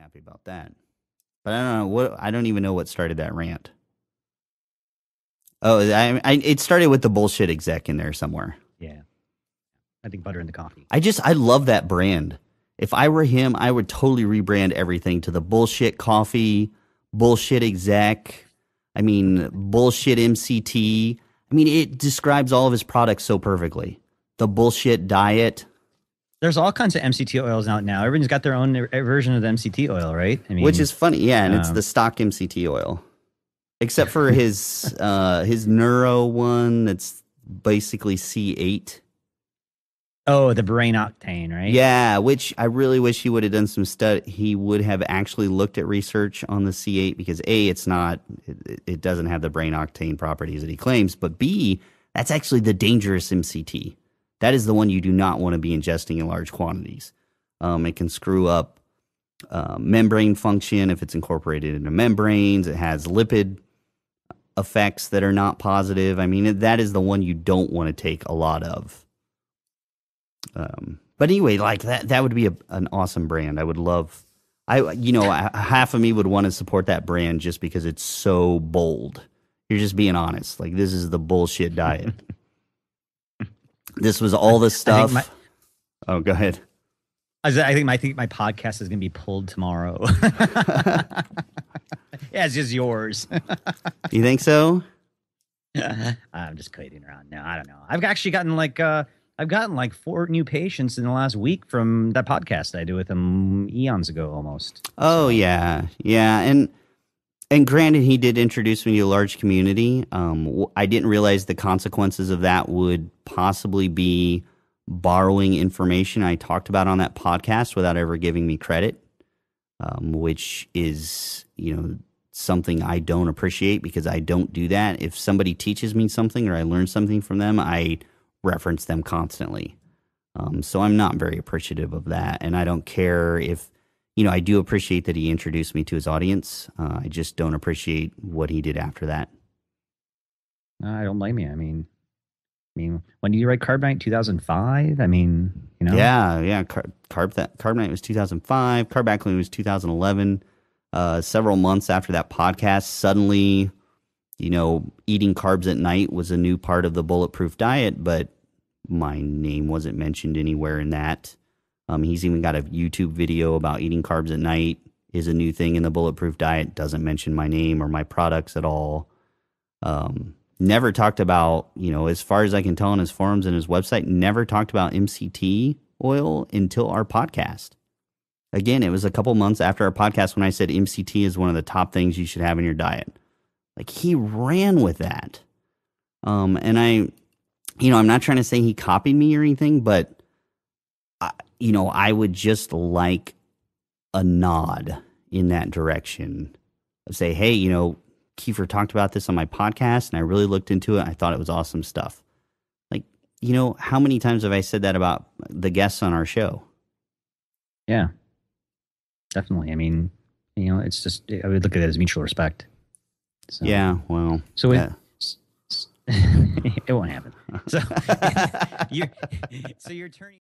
happy about that. But I don't know I don't even know what started that rant. Oh, it started with the bullshit exec in there somewhere. Yeah. I think butter in the coffee. I love that brand. If I were him, I would totally rebrand everything to the bullshit coffee, bullshit exec. I mean, bullshit MCT. I mean, it describes all of his products so perfectly. The bullshit diet. There's all kinds of MCT oils out now. Everyone's got their own version of the MCT oil, right? I mean, which is funny, yeah, and it's the stock MCT oil. Except for his neuro one that's basically C8. Oh, the brain octane, right? Yeah, which I really wish he would have done some study. He would have actually looked at research on the C8 because A, it doesn't have the brain octane properties that he claims, but B, that's actually the dangerous MCT. That is the one you do not want to be ingesting in large quantities. It can screw up membrane function if it's incorporated into membranes. It has lipid effects that are not positive. I mean, that is the one you don't want to take a lot of. But anyway, like that would be an awesome brand. I would love, half of me would want to support that brand just because it's so bold. You're just being honest. Like, this is the bullshit diet. This was all the stuff. Oh, go ahead. I think my podcast is going to be pulled tomorrow. Yeah, it's just yours. You think so? I'm just kidding around. No, I don't know. I've actually gotten like 4 new patients in the last week from that podcast I did with him eons ago almost. Oh, so. Yeah. And granted, he did introduce me to a large community. I didn't realize the consequences of that would possibly be borrowing information I talked about on that podcast without ever giving me credit, which is, something I don't appreciate because I don't do that. If somebody teaches me something or I learn something from them, I reference them constantly. So I'm not very appreciative of that. And I don't care if, I do appreciate that he introduced me to his audience. I just don't appreciate what he did after that. I don't blame you. I mean, when did you write Carb Night? 2005? I mean, Yeah. Carb Night was 2005. Carb Ackley was 2011. Several months after that podcast, suddenly, eating carbs at night was a new part of the Bulletproof diet, but my name wasn't mentioned anywhere in that. He's even got a YouTube video about eating carbs at night is a new thing in the Bulletproof diet. Doesn't mention my name or my products at all. Never talked about, as far as I can tell on his forums and his website, never talked about MCT oil until our podcast. Again, it was a couple months after our podcast when I said MCT is one of the top things you should have in your diet. Like, he ran with that. And I'm not trying to say he copied me or anything, but, I would just like a nod in that direction of say, hey, Kiefer talked about this on my podcast and I really looked into it. I thought it was awesome stuff. Like, how many times have I said that about the guests on our show? Yeah, definitely. I mean, it's just, I would look at it as mutual respect. So, yeah, well. So yeah. It won't happen. So you're turning.